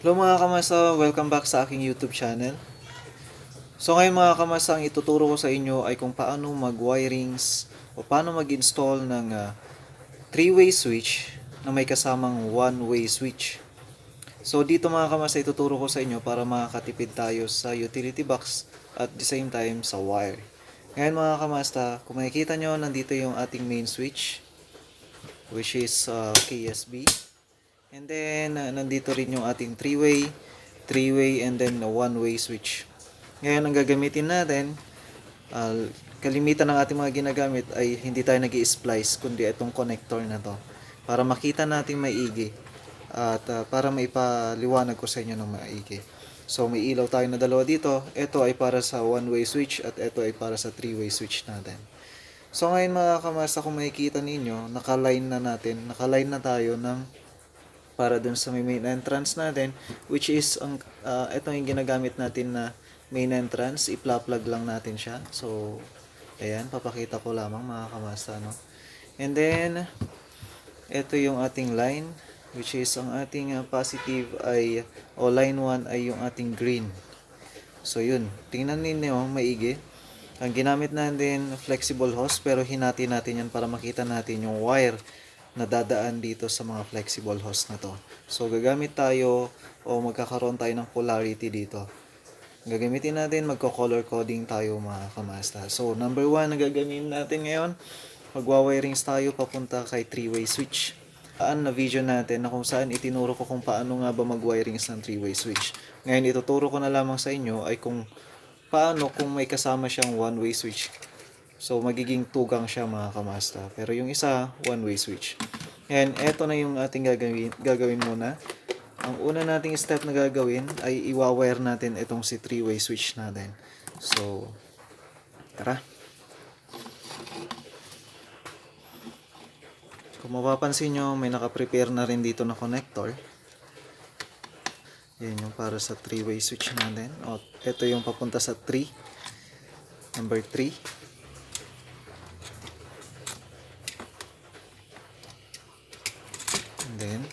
Hello mga kamasa, welcome back sa aking YouTube channel. So ngayon mga kamasa, ang ituturo ko sa inyo ay kung paano mag-wirings o paano mag-install ng 3-way switch na may kasamang 1-way switch. So dito mga kamasa, ituturo ko sa inyo para makakatipid tayo sa utility box at the same time sa wire. Ngayon mga kamasta, kung makikita nyo, nandito yung ating main switch which is KSB. And then, nandito rin yung ating 3-way, and then a 1-way switch. Ngayon, ang gagamitin natin, kalimitan ng ating mga ginagamit ay hindi tayo nag-i-splice, kundi itong connector na to. Para makita natin maigi at para maipaliwanag ko sa inyo ng maigi. So, may ilaw tayo na dalawa dito. Ito ay para sa 1-way switch at ito ay para sa 3-way switch natin. So, ngayon mga kamasa, kung makikita ninyo, nakaline na tayo ng para dun sa main entrance natin, which is ito yung ginagamit natin na main entrance. Ipla-plug lang natin siya. So ayan, papakita ko lamang mga kamasta, no? And then ito yung ating line, which is ang ating positive ay line 1 ay yung ating green. So yun, tingnan ninyo maigi. Ang ginamit natin flexible hose, pero hinati natin yan para makita natin yung wire na dadaan dito sa mga flexible hose na to. So gagamit tayo o magkakaroon tayo ng polarity dito. Gagamitin natin, magko-color coding tayo mga kamasta. So number 1 na gagamitin natin ngayon, magwa-wirings tayo papunta kay 3-way switch. Na video natin na kung saan itinuro ko kung paano nga ba mag-wirings ng 3-way switch. Ngayon ituturo ko na lamang sa inyo ay kung paano kung may kasama siyang 1-way switch. So magiging tugang siya mga kamasta. Pero yung isa, 1-way switch. And eto na yung ating gagawin muna. Ang una nating step na gagawin ay iwa-wire natin itong si 3-way switch natin. So, tara. Kung mapapansin nyo, may naka-prepare na rin dito na connector. Yan yung para sa 3-way switch natin. O, ito yung papunta sa 3. Number 3. And then,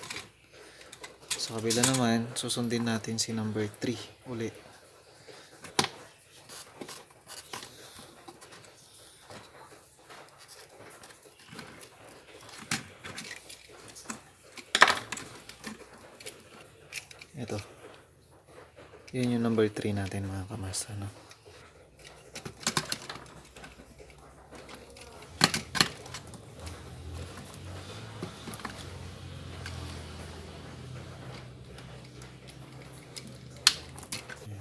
sa kabila naman, susundin natin si number 3 ulit. Ito. Yun yung number 3 natin mga kamasta, no?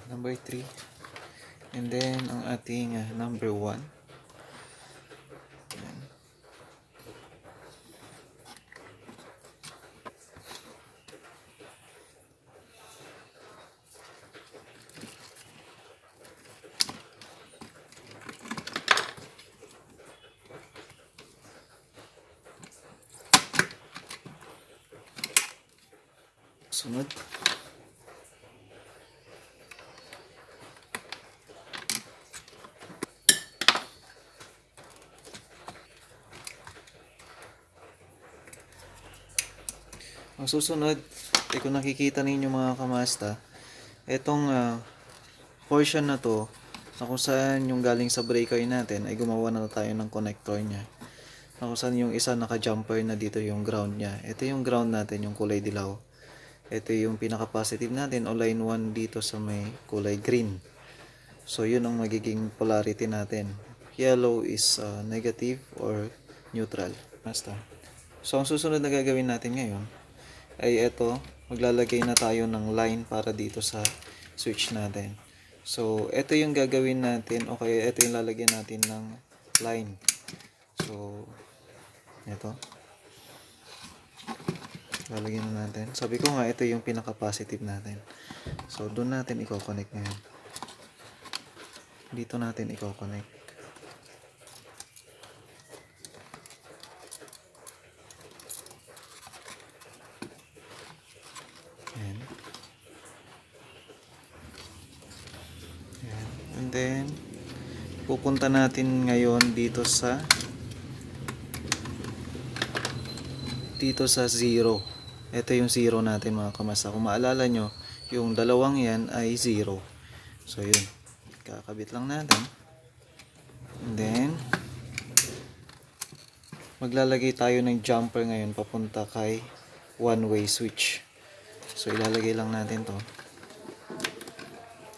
Number 3. And then, ang ating number 1. Sunod. Ang susunod, kung nakikita ninyo mga kamasta, itong portion na to, na kung saan yung galing sa breaker natin, ay gumawa na tayo ng connector niya. Na kung saan yung isa naka-jumper na dito yung ground niya. Ito yung ground natin, yung kulay dilaw. Ito yung pinaka-positive natin o line 1 dito sa may kulay green. So yun ang magiging polarity natin. Yellow is negative or neutral. Basta. So ang susunod na gagawin natin ngayon ay ito, maglalagay na tayo ng line para dito sa switch natin. So ito yung gagawin natin, o kaya ito yung lalagyan natin ng line. So ito, lalagyan na natin. Sabi ko nga, ito yung pinaka-positive natin. So doon natin i-connect ngayon. Dito natin i-connect. And then, pupunta natin ngayon dito sa 0. Ito yung 0 natin mga kamasa. Kung maalala nyo, Yung dalawang yan ay 0. So yun, kakabit lang natin. And then maglalagay tayo ng jumper ngayon papunta kay one-way switch. So ilalagay lang natin to.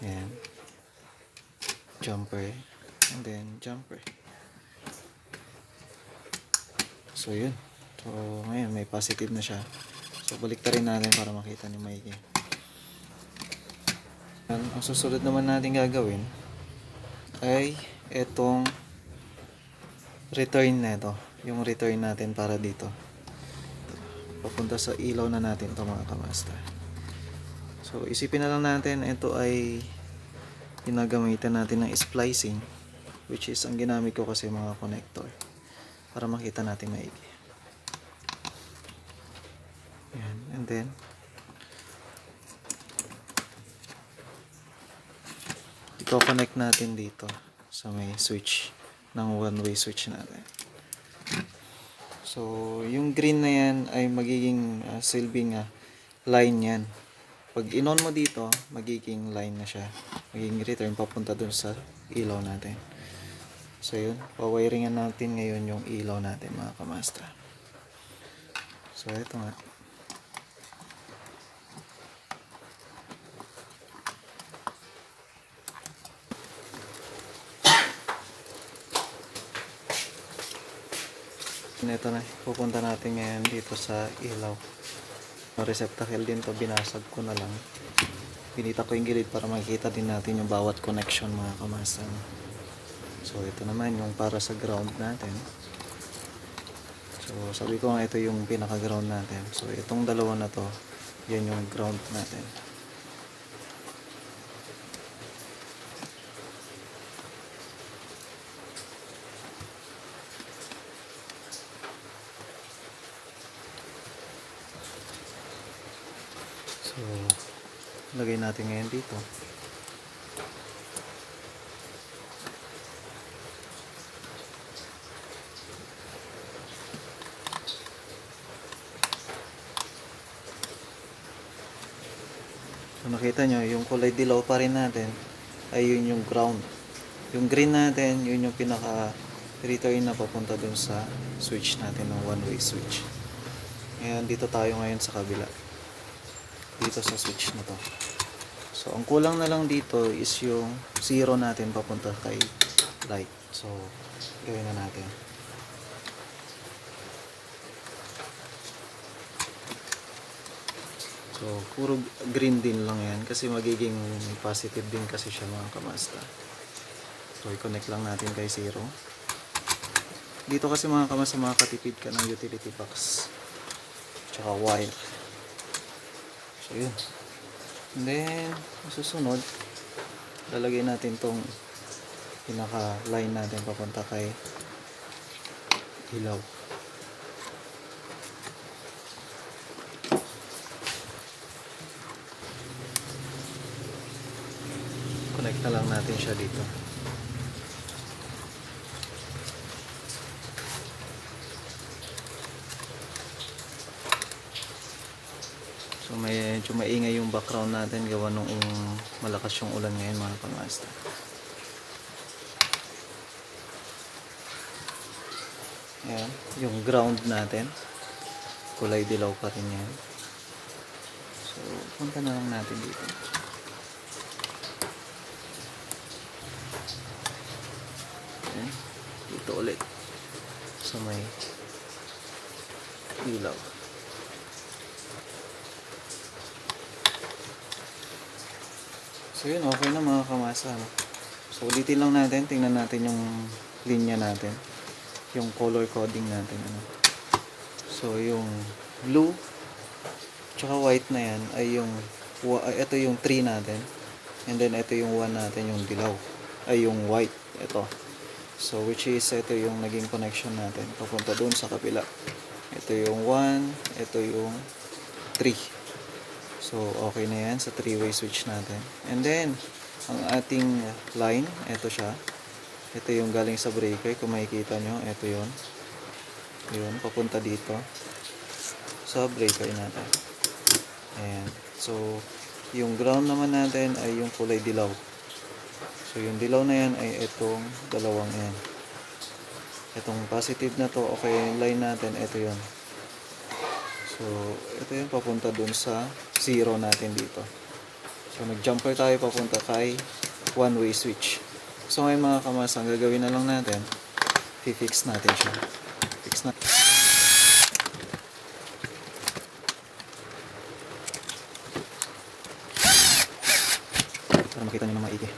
Ayan. Jumper. And then jumper. So yun. So ngayon may positive na siya. So balik rin natin para makita ni Mikey. Ang susunod naman natin gagawin ay itong return na ito. Yung return natin para dito. Papunta sa ilaw na natin ito mga kamasta. So isipin na lang natin ito ay ginagamitan natin ng splicing, which is ang ginamit ko kasi mga connector para makita natin maigi. Ayan. And then i-connect natin dito sa may switch ng one-way switch natin. So yung green na yan ay magiging silbing line yan. Pag in-on mo dito, magiging line na siya. Magiging return papunta dun sa ilaw natin. So yun, pawiringan natin ngayon yung ilaw natin mga kamasta. So ito nga. Ito na, pupunta natin ngayon dito sa ilaw. Receptacle din to, binasag ko na lang. Pinita ko yung gilid para makita din natin yung bawat connection mga kamasa. So ito naman yung para sa ground natin. So sabi ko nga ito yung pinaka ground natin. So itong dalawa na to, yan yung ground natin. So lagay natin ngayon dito. So nakita nyo, yung kulay dilaw pa rin natin ay yun yung ground. Yung green natin, yun yung pinaka return na papunta dun sa switch natin ng one-way switch. Ngayon dito tayo ngayon sa kabila. Dito sa switch na to. So ang kulang na lang dito is yung 0 natin papunta kay light. So gawin na natin. So puro green din lang yan kasi magiging positive din kasi siya mga kamasta. So i-connect lang natin kay 0. Dito kasi mga kamasta makakatipid ka ng utility box tsaka wire. So yun. And then susunod lalagay natin tong pinaka line natin papunta kay ilaw. Connect na lang natin siya dito. So medyo maingay yung background natin gawa nung malakas yung ulan ngayon mga kamasta. Ayan, yung ground natin kulay dilaw pa rin yan. So punta na lang natin dito. Ayan, dito ulit sa may ilaw. So yun, okay na mga kamasa. So ulitin lang natin, tingnan natin yung linya natin, yung color coding natin. So yung blue tsaka white na yan ay yung ito yung 3 natin, and then ito yung 1 natin, yung dilaw ay yung white, ito. So which is ito yung naging connection natin papunta doon sa kabila. Ito yung 1, ito yung 3. So, okay na yan sa 3-way switch natin. And then, ang ating line, ito siya. Ito yung galing sa breaker. Kung makikita nyo, ito yun. Yun, papunta dito sa breaker natin. Ayan. So, Yung ground naman natin ay yung kulay dilaw. So yung dilaw na yan ay itong dalawang yan. Itong positive na to, okay, yung line natin, ito yun. So ito yung papunta dun sa 0 natin dito. So nag-jumper tayo papunta kay one-way switch. So ngayon mga kamas, ang gagawin na lang natin, fix natin siya. Fix na. Para makita nyo na maigi.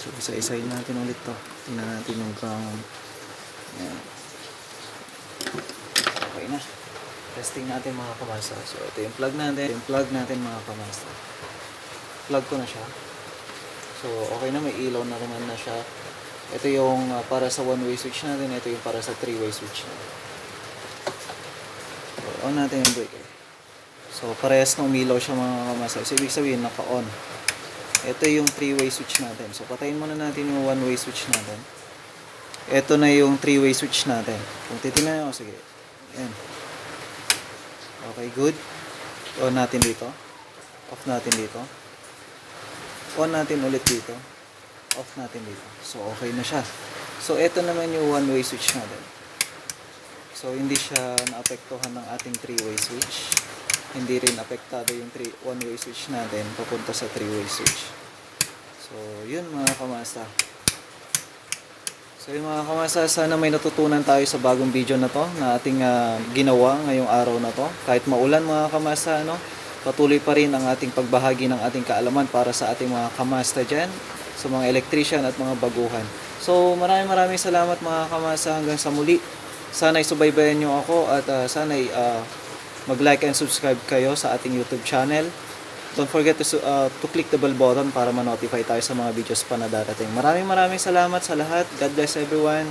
So isa-isayin natin ulit to. Tingnan natin yung ground. Ayan. Okay na. Testing natin mga kamasa. So ito yung plug natin. Yung plug natin mga kamasa. Plug ko na siya. So okay na, may ilaw na naman na siya. Ito yung para sa one-way switch natin. Ito yung para sa three-way switch natin. So on natin yung breaker. So parehas na umilaw siya mga kamasa. So ibig sabihin naka-on. Ito yung three-way switch natin. So patayin muna natin yung one-way switch natin. Ito na yung three-way switch natin. Kung titingnan nyo, sige. Ayan. Okay, good. On natin dito. Off natin dito. On natin ulit dito. Off natin dito. So okay na siya. So ito naman yung one-way switch natin. So hindi siya naapektuhan ng ating three-way switch. Hindi rin apektado yung one-way switch natin papunta sa three-way switch. So yun mga kamasa. So yun mga kamasa, sana may natutunan tayo sa bagong video na to na ating ginawa ngayong araw na to. Kahit maulan mga kamasa, patuloy pa rin ang ating pagbahagi ng ating kaalaman para sa ating mga kamasta dyan, sa mga electrician at mga baguhan. So maraming salamat mga kamasa, hanggang sa muli. Sana'y subaybayan nyo ako at sana'y mag-like and subscribe kayo sa ating YouTube channel. Don't forget to click the bell button para ma-notify tayo sa mga videos pa na darating. Maraming salamat sa lahat. God bless everyone.